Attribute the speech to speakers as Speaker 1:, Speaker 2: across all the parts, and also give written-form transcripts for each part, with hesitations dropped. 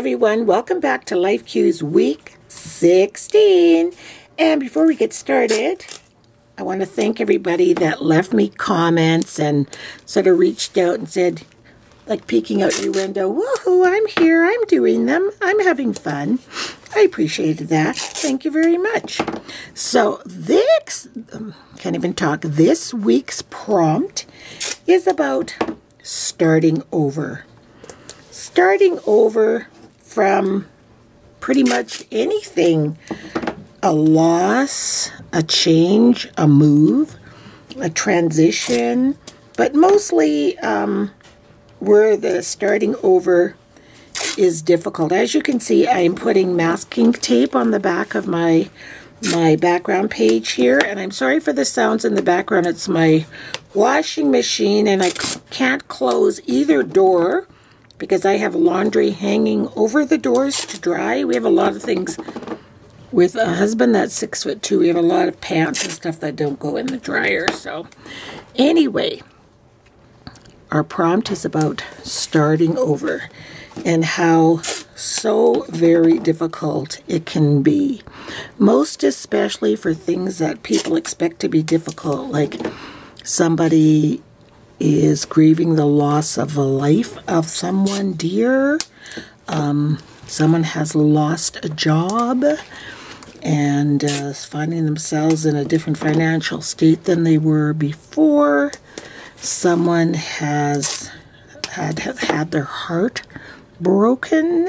Speaker 1: everyone, welcome back to Life Cues week 16. And before we get started, I want to thank everybody that left me comments and sort of reached out and said, like peeking out your window, woohoo, I'm here, I'm doing them, I'm having fun. I appreciated that. Thank you very much. So this, can't even talk, this week's prompt is about starting over. Starting over from pretty much anything. A loss, a change, a move, a transition, but mostly where the starting over is difficult. As you can see, I'm putting masking tape on the back of my background page here, and I'm sorry for the sounds in the background. It's my washing machine, and I can't close either door because I have laundry hanging over the doors to dry. We have a lot of things. With a husband that's 6'2", we have a lot of pants and stuff that don't go in the dryer. So anyway, our prompt is about starting over and how so very difficult it can be. Most especially for things that people expect to be difficult, like somebody is grieving the loss of a life of someone dear. Someone has lost a job and finding themselves in a different financial state than they were before. Someone has had their heart broken.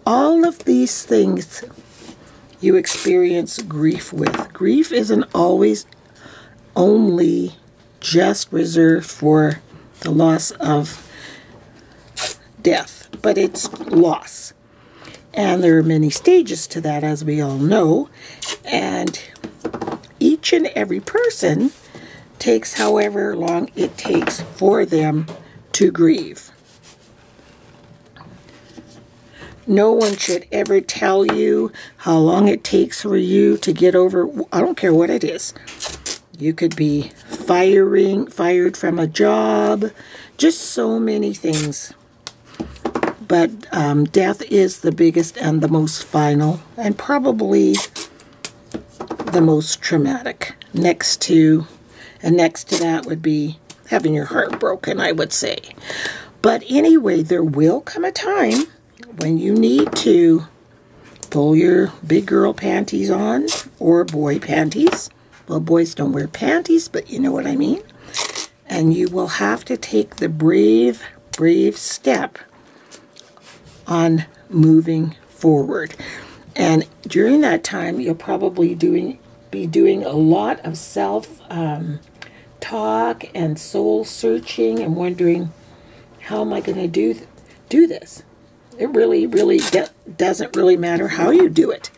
Speaker 1: All of these things you experience grief with. Grief isn't always only just reserved for the loss of death, but it's loss. And there are many stages to that, as we all know, and each and every person takes however long it takes for them to grieve. No one should ever tell you how long it takes for you to get over, I don't care what it is. You could be fired from a job, just so many things. But death is the biggest and the most final, and probably the most traumatic. Next to that would be having your heart broken, I would say. But anyway, there will come a time when you need to pull your big girl panties on, or boy panties. Well, boys don't wear panties, but you know what I mean. And you will have to take the brave, brave step on moving forward. And during that time, you'll probably be doing a lot of self-talk and soul-searching and wondering, how am I going to do this? It really doesn't really matter how you do it.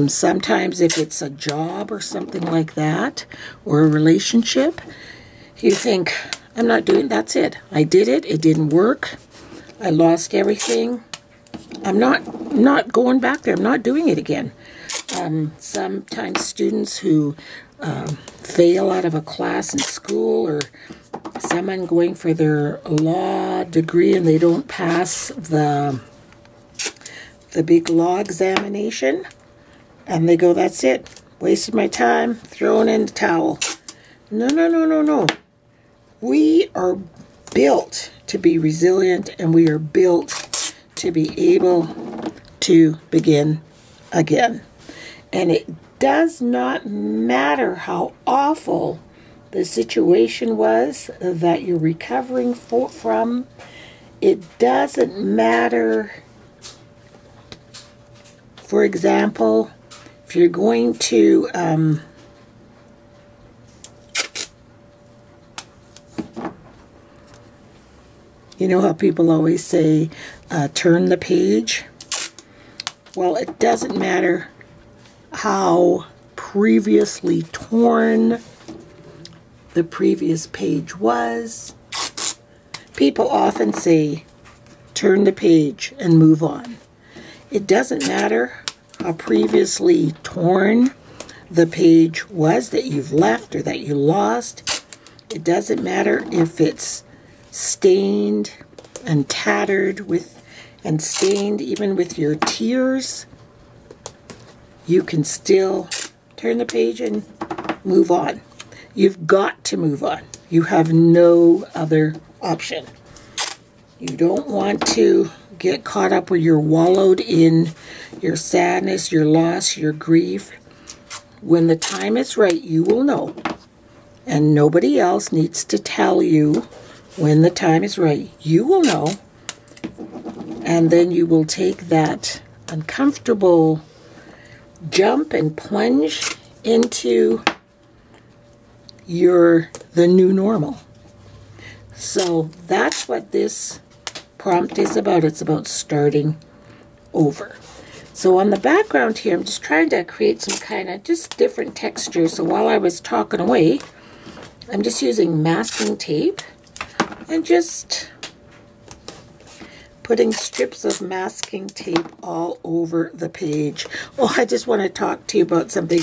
Speaker 1: Sometimes if it's a job or something like that, or a relationship, you think, I'm not doing, that's it. I did it, it didn't work. I lost everything. I'm not going back there. I'm not doing it again. Sometimes students who fail out of a class in school, or someone going for their law degree and they don't pass the big law examination, and they go, that's it. Wasted my time, throwing in the towel. No, no, no, no, no. We are built to be resilient, and we are built to be able to begin again. And it does not matter how awful the situation was that you're recovering from. It doesn't matter, for example, if you're going to you know how people always say, turn the page? Well, it doesn't matter how previously torn the previous page was. People often say, turn the page and move on. It doesn't matter how previously torn the page was that you've left or that you lost. It doesn't matter if it's stained and tattered with and stained, even with your tears, you can still turn the page and move on. You've got to move on. You have no other option. You don't want to get caught up where you're wallowed in your sadness, your loss, your grief. When the time is right, you will know. And nobody else needs to tell you when the time is right. You will know. And then you will take that uncomfortable jump and plunge into the new normal. So that's what this prompt is about. It's about starting over. So on the background here, I'm just trying to create some kind of just different texture. So while I was talking away, I'm just using masking tape and just putting strips of masking tape all over the page. Oh, I just want to talk to you about something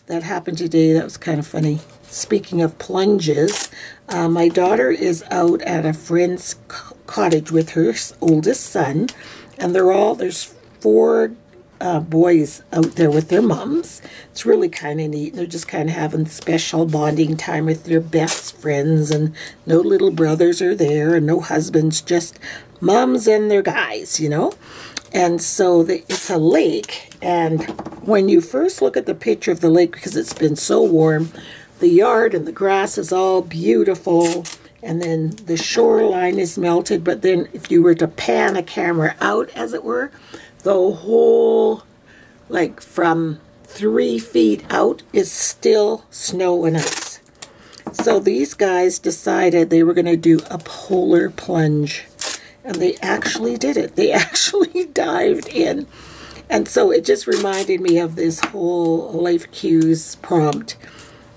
Speaker 1: that happened today that was kind of funny. Speaking of plunges, my daughter is out at a friend's cottage with her oldest son, and there's 4 boys out there with their moms. It's really kind of neat. They're just kind of having special bonding time with their best friends, and no little brothers are there, and no husbands, just moms and their guys, you know. And so it's a lake, and when you first look at the picture of the lake, because it's been so warm, the yard and the grass is all beautiful, and then the shoreline is melted. But then if you were to pan a camera out, as it were, the whole, like from 3 feet out, is still snow and ice. So these guys decided they were going to do a polar plunge. And they actually did it. They actually dived in. And so it just reminded me of this whole Life Cues prompt.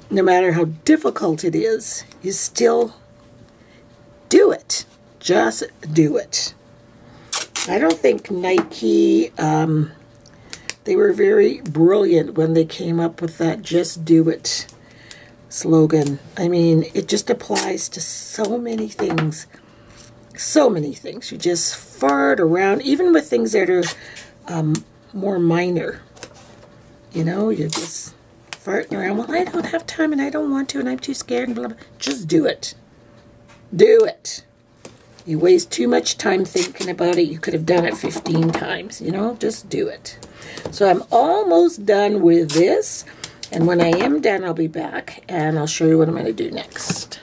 Speaker 1: No matter how difficult it is, you still do it. Just do it. I don't think Nike, they were very brilliant when they came up with that just do it slogan. I mean, it just applies to so many things. So many things. You just fart around, even with things that are more minor. You know, you're just farting around. Well, I don't have time and I don't want to and I'm too scared and blah, blah. Just do it. Do it. You waste too much time thinking about it. You could have done it 15 times, you know. Just do it. So I'm almost done with this. And when I am done, I'll be back and I'll show you what I'm going to do next.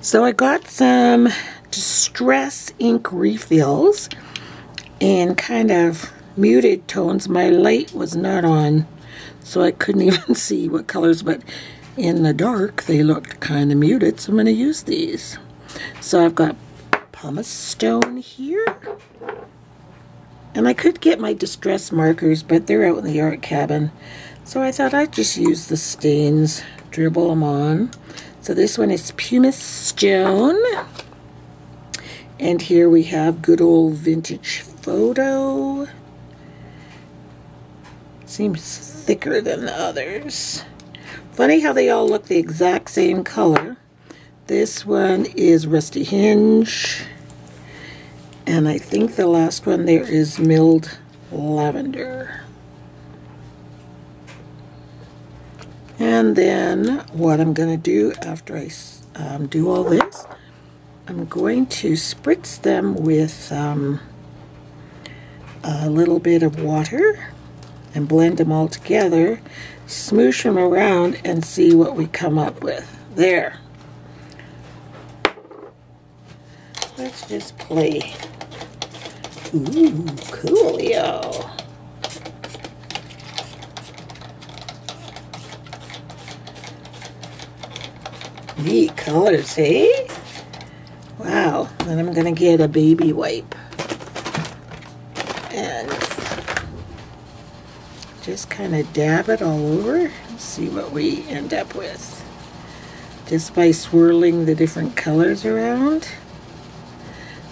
Speaker 1: So I got some Distress ink refills in kind of muted tones. My light was not on, so I couldn't even see what colors, but in the dark they looked kind of muted, so I'm going to use these. So I've got pumice stone here, and I could get my distress markers, but they're out in the art cabin, so I thought I'd just use the stains, dribble them on. So this one is pumice stone, and here we have good old vintage photo. Seems thicker than the others. Funny how they all look the exact same color. This one is Rusty Hinge, and I think the last one there is Milled Lavender. And then what I'm going to do after I do all this, I'm going to spritz them with a little bit of water and blend them all together, smoosh them around, and see what we come up with. There. Let's just play. Ooh, coolio. Neat colors, hey? Wow. Then I'm going to get a baby wipe and just kind of dab it all over and see what we end up with. Just by swirling the different colors around.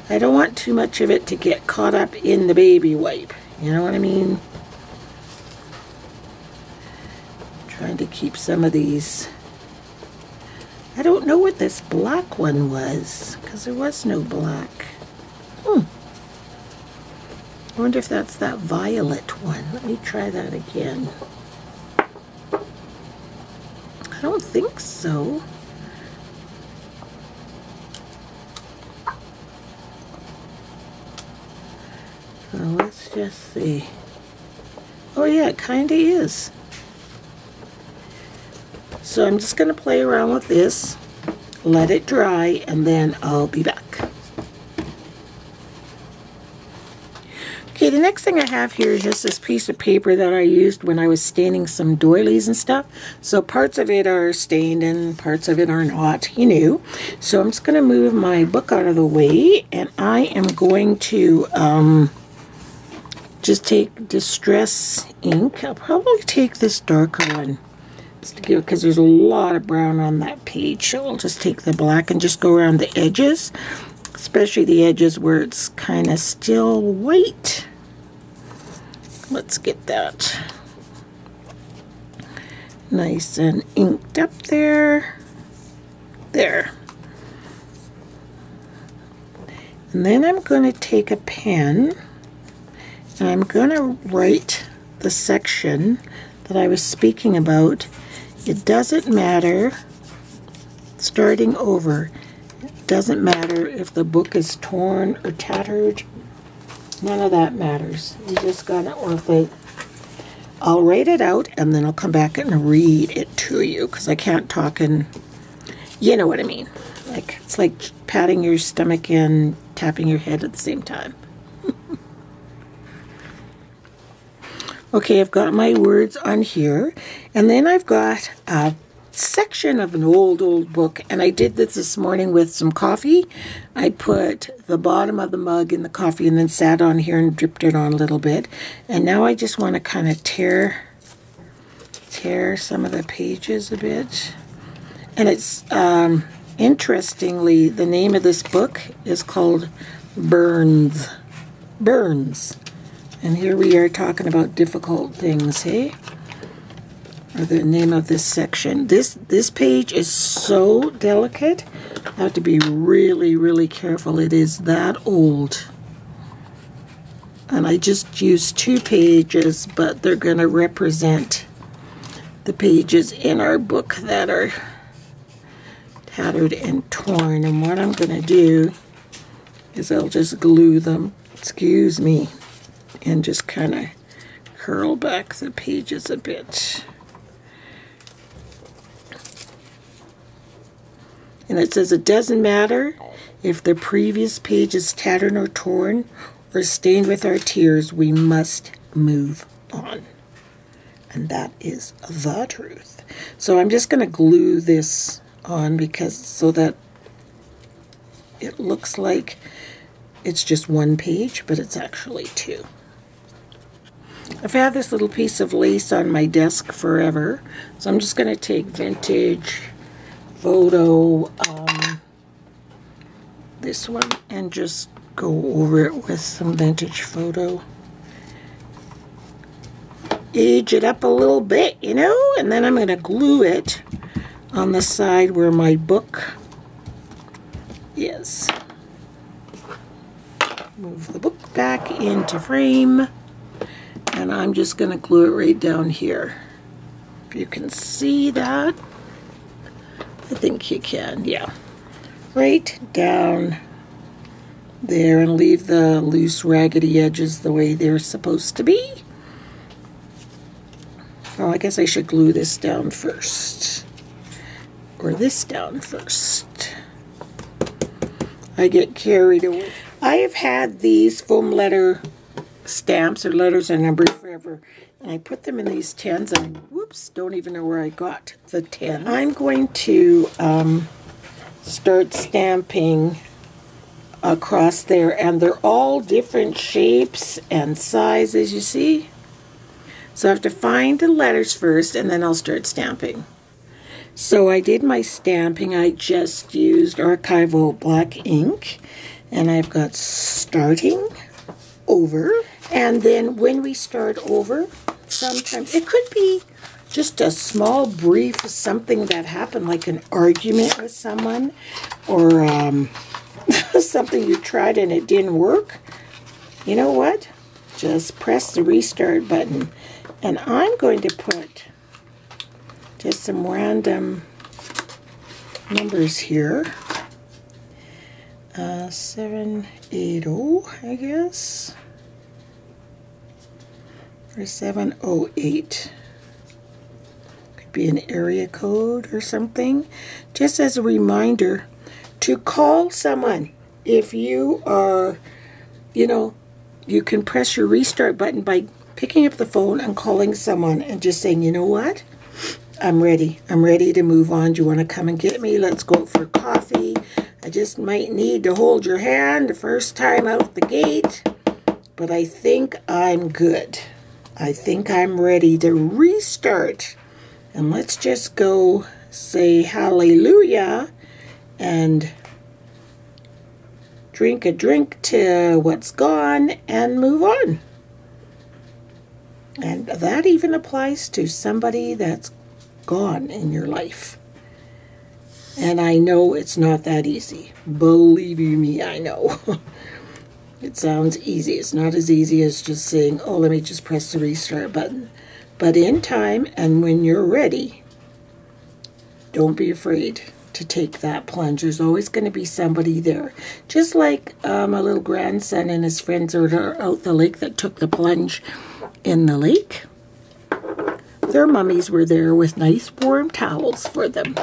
Speaker 1: I don't want too much of it to get caught up in the baby wipe. You know what I mean? I'm trying to keep some of these. I don't know what this black one was, because there was no black. I wonder if that's that violet one. Let me try that again. I don't think so. So let's just see. Oh yeah, it kind of is. So I'm just going to play around with this, let it dry, and then I'll be back. Okay, the next thing I have here is just this piece of paper that I used when I was staining some doilies and stuff. So parts of it are stained and parts of it are not, you know. So I'm just going to move my book out of the way, and I am going to just take Distress ink. I'll probably take this darker one, because there's a lot of brown on that page. So I'll just take the black and just go around the edges, especially the edges where it's kind of still white. Let's get that nice and inked up there. There. And then I'm going to take a pen and I'm going to write the section that I was speaking about. It doesn't matter, starting over, it doesn't matter if the book is torn or tattered. None of that matters. You just gotta, or if they, I'll write it out and then I'll come back and read it to you, because I can't talk and, you know what I mean. Like, it's like patting your stomach and tapping your head at the same time. Okay, I've got my words on here, and then I've got a section of an old book, and I did this morning with some coffee. I put the bottom of the mug in the coffee and then sat on here and dripped it on a little bit, and now I just want to kind of tear some of the pages a bit. And it's interestingly, the name of this book is called Burns. And here we are talking about difficult things, hey? Or the name of this section. This page is so delicate. I have to be really, really careful. It is that old. And I just used 2 pages, but they're going to represent the pages in our book that are tattered and torn. And what I'm going to do is I'll just glue them, excuse me, and just kind of curl back the pages a bit. And it says it doesn't matter if the previous page is tattered or torn or stained with our tears, we must move on. And that is the truth. So I'm just going to glue this on, because so that it looks like it's just 1 page, but it's actually 2. I've had this little piece of lace on my desk forever, so I'm just going to take Vintage Photo, this one, and just go over it with some Vintage Photo. Age it up a little bit, you know, and then I'm going to glue it on the side where my book is. Move the book back into frame, and I'm just going to glue it right down here. If you can see that, I think you can, yeah. Right down there, and leave the loose raggedy edges the way they're supposed to be. Oh, I guess I should glue this down first. Or this down first. I get carried away. I have had these foam letter stamps or letters and numbers forever, and I put them in these tins, and whoops, don't even know where I got the tin. I'm going to start stamping across there, and they're all different shapes and sizes, you see? So I have to find the letters first, and then I'll start stamping. So I did my stamping. I just used Archival black ink, and I've got starting over. And then when we start over, sometimes it could be just a small brief something that happened, like an argument with someone, or something you tried and it didn't work, you know what? Just press the restart button. And I'm going to put just some random numbers here. 780, I guess. Or 708. Could be an area code or something. Just as a reminder to call someone. If you are, you can press your restart button by picking up the phone and calling someone and just saying, you know what? I'm ready. I'm ready to move on. Do you want to come and get me? Let's go for coffee. I just might need to hold your hand the first time out the gate, but I think I'm good. I think I'm ready to restart. And let's just go say hallelujah and drink a drink to what's gone and move on. And that even applies to somebody that's gone in your life. And I know it's not that easy. Believe you me, I know. It sounds easy. It's not as easy as just saying, oh, let me just press the restart button. But in time and when you're ready, don't be afraid to take that plunge. There's always going to be somebody there. Just like my little grandson and his friends are out the lake that took the plunge in the lake. Their mummies were there with nice warm towels for them.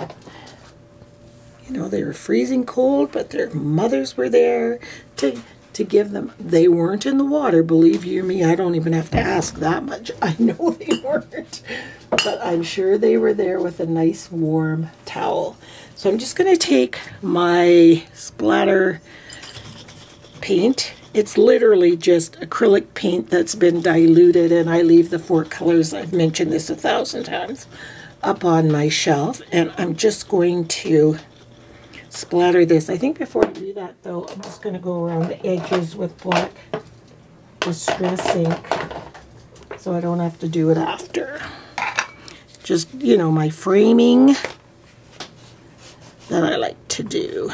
Speaker 1: They were freezing cold, but their mothers were there to give them. They weren't in the water, believe you me. I don't even have to ask that much. I know they weren't. But I'm sure they were there with a nice warm towel. So I'm just going to take my splatter paint. It's literally just acrylic paint that's been diluted, and I leave the 4 colors, I've mentioned this 1,000 times, up on my shelf. And I'm just going to splatter this. I think before I do that, though, I'm just going to go around the edges with black Distress ink so I don't have to do it after. Just, my framing that I like to do.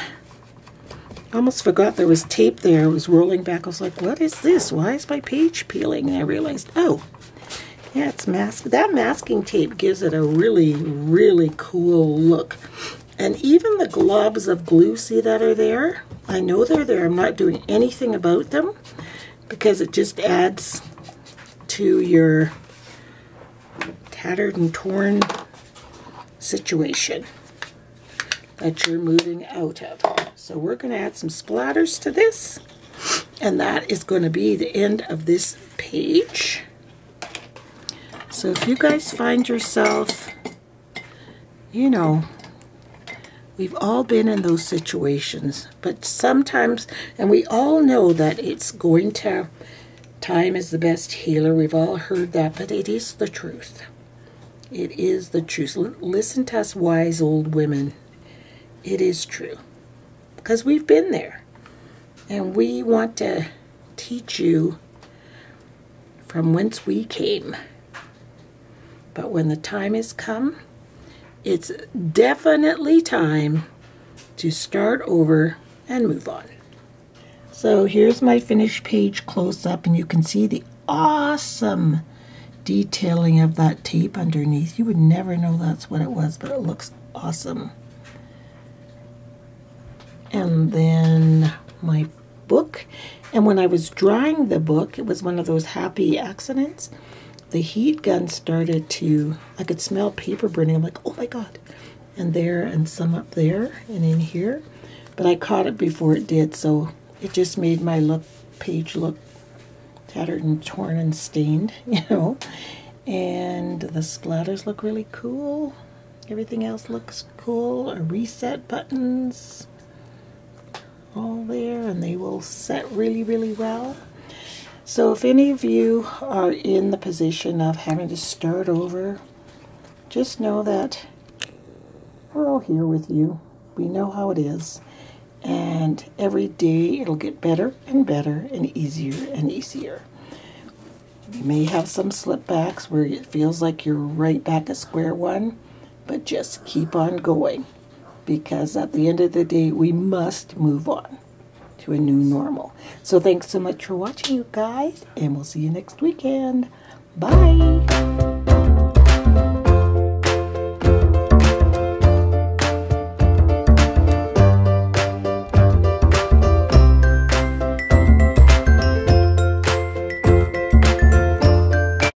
Speaker 1: I almost forgot there was tape there. I was rolling back. I was like, what is this? Why is my page peeling? And I realized, oh, yeah, it's that masking tape gives it a really, really cool look. And even the globs of glue, see that are there? I know they're there. I'm not doing anything about them because it just adds to your tattered and torn situation that you're moving out of. So we're going to add some splatters to this, and that is going to be the end of this page. So if you guys find yourself, we've all been in those situations, but sometimes, and we all know that it's going to, time is the best healer. We've all heard that, but it is the truth. It is the truth. Listen to us wise old women. It is true. Because we've been there. And we want to teach you from whence we came. But when the time has come, it's definitely time to start over and move on. So here's my finished page close up, and you can see the awesome detailing of that tape underneath. You would never know that's what it was, but it looks awesome. And then my book. And when I was drawing the book, it was one of those happy accidents. The heat gun started to, I could smell paper burning. I'm like, oh my God. And there, and some up there, and in here. But I caught it before it did, so it just made my page look tattered and torn and stained, And the splatters look really cool. Everything else looks cool. Reset buttons. All there, and they will set really, really well. So if any of you are in the position of having to start over, just know that we're all here with you. We know how it is. And every day it'll get better and better and easier and easier. You may have some slip backs where it feels like you're right back at square one, but just keep on going. Because at the end of the day, we must move on. to a new normal. So thanks so much for watching, you guys, and we'll see you next weekend. Bye.